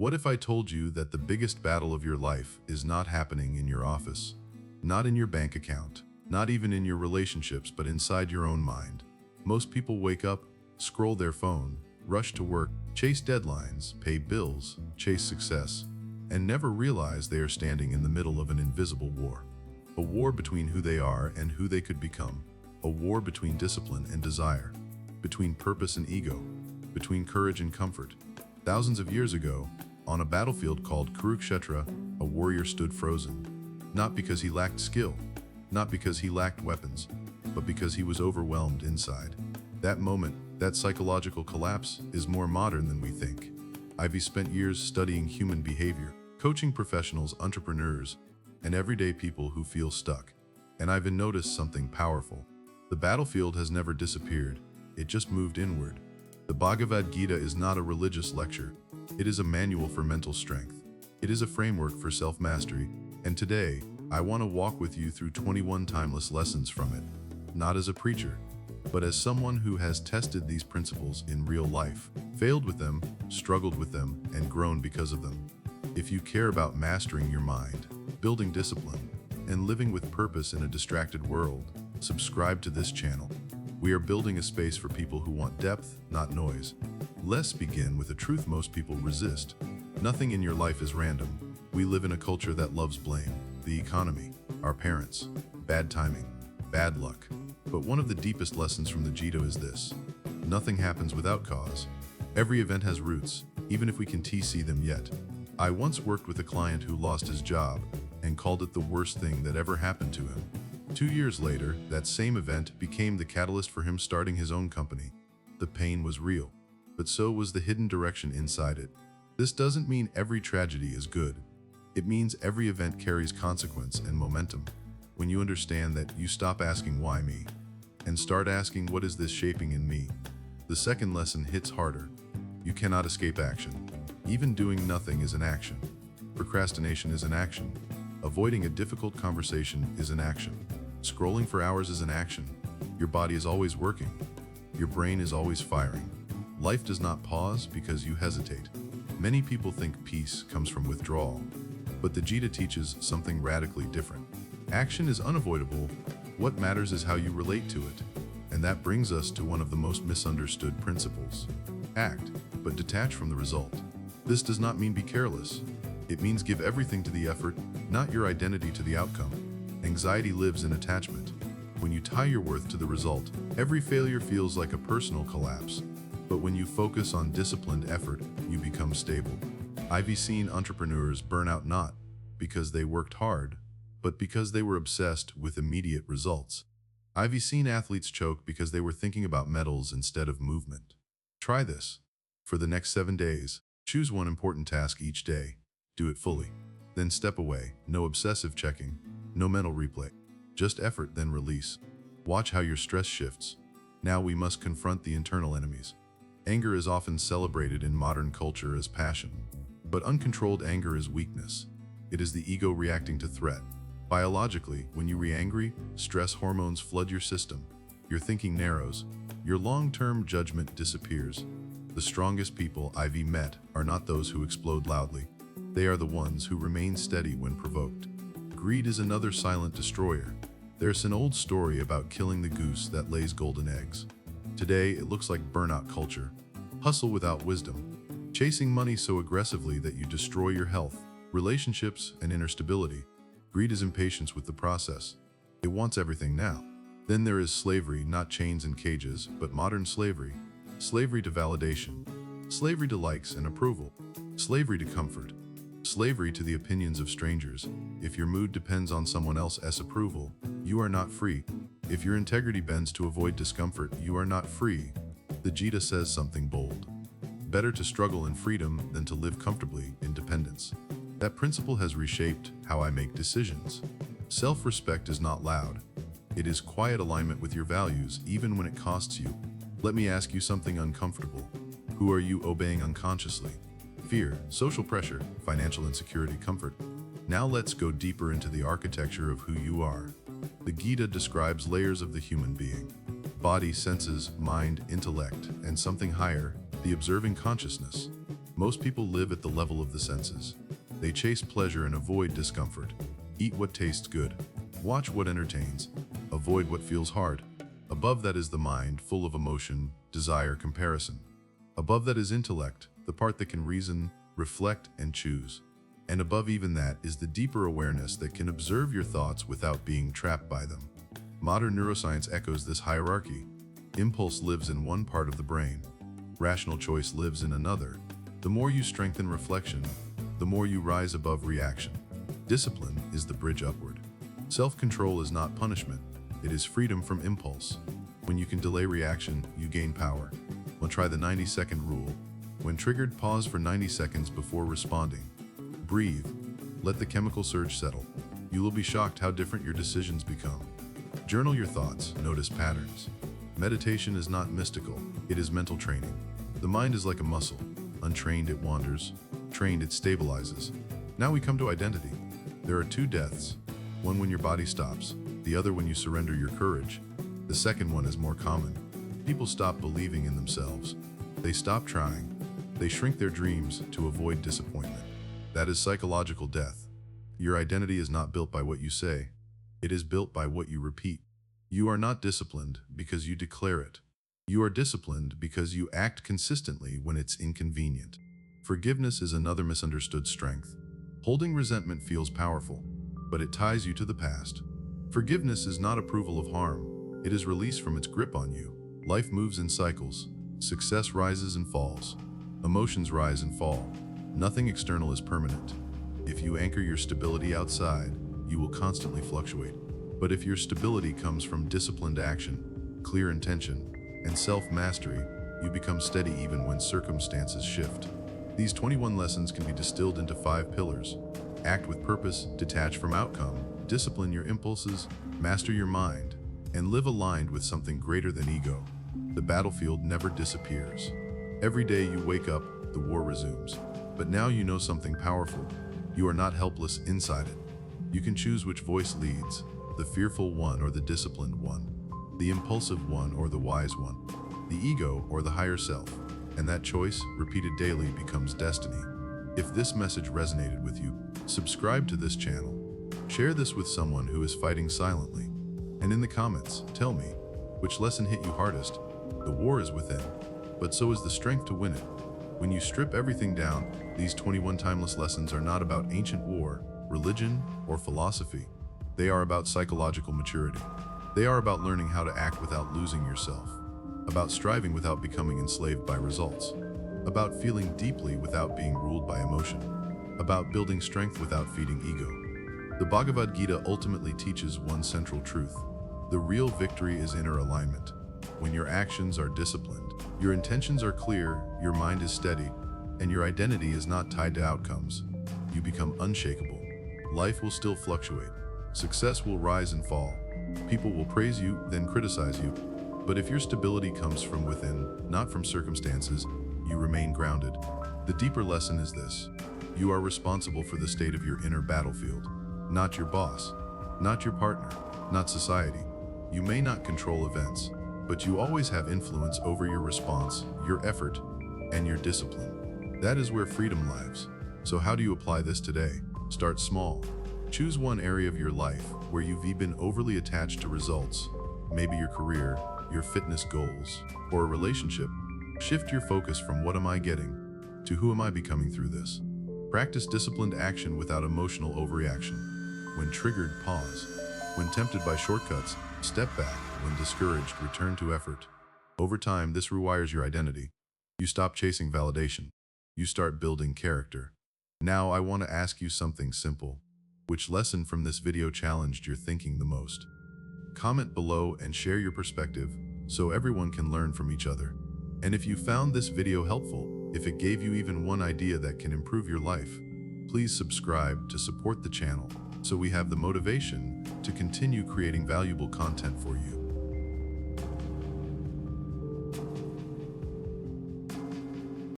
What if I told you that the biggest battle of your life is not happening in your office, not in your bank account, not even in your relationships, but inside your own mind? Most people wake up, scroll their phone, rush to work, chase deadlines, pay bills, chase success, and never realize they are standing in the middle of an invisible war. A war between who they are and who they could become. A war between discipline and desire, between purpose and ego, between courage and comfort. Thousands of years ago, on a battlefield called Kurukshetra, a warrior stood frozen. Not because he lacked skill, not because he lacked weapons, but because he was overwhelmed inside. That moment, that psychological collapse, is more modern than we think. Ivy spent years studying human behavior, coaching professionals, entrepreneurs, and everyday people who feel stuck. And I've noticed something powerful. The battlefield has never disappeared, it just moved inward. The Bhagavad Gita is not a religious lecture, it is a manual for mental strength. It is a framework for self-mastery, and today, I want to walk with you through 21 timeless lessons from it, not as a preacher, but as someone who has tested these principles in real life, failed with them, struggled with them, and grown because of them. If you care about mastering your mind, building discipline, and living with purpose in a distracted world, subscribe to this channel. We are building a space for people who want depth, not noise. Let's begin with a truth most people resist. Nothing in your life is random. We live in a culture that loves blame. The economy, our parents, bad timing, bad luck. But one of the deepest lessons from the Gita is this: nothing happens without cause. Every event has roots, even if we can't see them yet. I once worked with a client who lost his job and called it the worst thing that ever happened to him. 2 years later, that same event became the catalyst for him starting his own company. The pain was real, but so was the hidden direction inside it. This doesn't mean every tragedy is good. It means every event carries consequence and momentum. When you understand that, you stop asking why me, and start asking what is this shaping in me. The second lesson hits harder. You cannot escape action. Even doing nothing is an action. Procrastination is an action. Avoiding a difficult conversation is an action. Scrolling for hours is an action. Your body is always working. Your brain is always firing. Life does not pause because you hesitate. Many people think peace comes from withdrawal, but the Gita teaches something radically different. Action is unavoidable. What matters is how you relate to it. And that brings us to one of the most misunderstood principles. Act, but detach from the result. This does not mean be careless. It means give everything to the effort, not your identity to the outcome. Anxiety lives in attachment. When you tie your worth to the result, every failure feels like a personal collapse. But when you focus on disciplined effort, you become stable. I've seen entrepreneurs burn out not because they worked hard, but because they were obsessed with immediate results. I've seen athletes choke because they were thinking about medals instead of movement. Try this. For the next 7 days, choose one important task each day. Do it fully. Then step away. No obsessive checking. No mental replay. Just effort, then release. Watch how your stress shifts. Now we must confront the internal enemies. Anger is often celebrated in modern culture as passion. But uncontrolled anger is weakness. It is the ego reacting to threat. Biologically, when you re-angry, stress hormones flood your system. Your thinking narrows. Your long-term judgment disappears. The strongest people I've met are not those who explode loudly. They are the ones who remain steady when provoked. Greed is another silent destroyer. There's an old story about killing the goose that lays golden eggs. Today, it looks like burnout culture. Hustle without wisdom. Chasing money so aggressively that you destroy your health, relationships, and inner stability. Greed is impatience with the process. It wants everything now. Then there is slavery, not chains and cages, but modern slavery. Slavery to validation. Slavery to likes and approval. Slavery to comfort. Slavery to the opinions of strangers. If your mood depends on someone else's approval, you are not free. If your integrity bends to avoid discomfort, you are not free. The Gita says something bold. Better to struggle in freedom than to live comfortably in dependence. That principle has reshaped how I make decisions. Self-respect is not loud. It is quiet alignment with your values, even when it costs you. Let me ask you something uncomfortable. Who are you obeying unconsciously? Fear, social pressure, financial insecurity, comfort. Now let's go deeper into the architecture of who you are. The Gita describes layers of the human being. Body, senses, mind, intellect, and something higher, the observing consciousness. Most people live at the level of the senses. They chase pleasure and avoid discomfort. Eat what tastes good. Watch what entertains. Avoid what feels hard. Above that is the mind, full of emotion, desire, comparison. Above that is intellect, the part that can reason, reflect, and choose. And above even that is the deeper awareness that can observe your thoughts without being trapped by them. Modern neuroscience echoes this hierarchy. Impulse lives in one part of the brain. Rational choice lives in another. The more you strengthen reflection, the more you rise above reaction. Discipline is the bridge upward. Self-control is not punishment. It is freedom from impulse. When you can delay reaction, you gain power. Well, try the 90-second rule. When triggered, pause for 90 seconds before responding. Breathe. Let the chemical surge settle. You will be shocked how different your decisions become. Journal your thoughts. Notice patterns. Meditation is not mystical. It is mental training. The mind is like a muscle. Untrained, it wanders. Trained, it stabilizes. Now we come to identity. There are two deaths. One when your body stops. The other when you surrender your courage. The second one is more common. People stop believing in themselves. They stop trying. They shrink their dreams to avoid disappointment. That is psychological death. Your identity is not built by what you say. It is built by what you repeat. You are not disciplined because you declare it. You are disciplined because you act consistently when it's inconvenient. Forgiveness is another misunderstood strength. Holding resentment feels powerful, but it ties you to the past. Forgiveness is not approval of harm. It is release from its grip on you. Life moves in cycles. Success rises and falls. Emotions rise and fall. Nothing external is permanent. If you anchor your stability outside, you will constantly fluctuate. But if your stability comes from disciplined action, clear intention, and self-mastery, you become steady even when circumstances shift. These 21 lessons can be distilled into 5 pillars. Act with purpose, detach from outcome, discipline your impulses, master your mind, and live aligned with something greater than ego. The battlefield never disappears. Every day you wake up, the war resumes. But now you know something powerful. You are not helpless inside it. You can choose which voice leads, the fearful one or the disciplined one, the impulsive one or the wise one, the ego or the higher self. And that choice, repeated daily, becomes destiny. If this message resonated with you, subscribe to this channel. Share this with someone who is fighting silently. And in the comments, tell me, which lesson hit you hardest? The war is within, but so is the strength to win it. When you strip everything down, these 21 timeless lessons are not about ancient war, religion, or philosophy. They are about psychological maturity. They are about learning how to act without losing yourself, about striving without becoming enslaved by results, about feeling deeply without being ruled by emotion, about building strength without feeding ego. The Bhagavad Gita ultimately teaches one central truth. The real victory is inner alignment. When your actions are disciplined, your intentions are clear, your mind is steady, and your identity is not tied to outcomes, you become unshakable. Life will still fluctuate. Success will rise and fall. People will praise you, then criticize you. But if your stability comes from within, not from circumstances, you remain grounded. The deeper lesson is this. You are responsible for the state of your inner battlefield, not your boss, not your partner, not society. You may not control events, but you always have influence over your response, your effort, and your discipline. That is where freedom lives. So how do you apply this today? Start small. Choose one area of your life where you've been overly attached to results, maybe your career, your fitness goals, or a relationship. Shift your focus from what am I getting to who am I becoming through this. Practice disciplined action without emotional overreaction. When triggered, pause. When tempted by shortcuts, step back. When discouraged, return to effort. Over time, this rewires your identity. You stop chasing validation. You start building character. Now, I want to ask you something simple. Which lesson from this video challenged your thinking the most? Comment below and share your perspective so everyone can learn from each other. And if you found this video helpful, if it gave you even one idea that can improve your life, please subscribe to support the channel so we have the motivation to continue creating valuable content for you.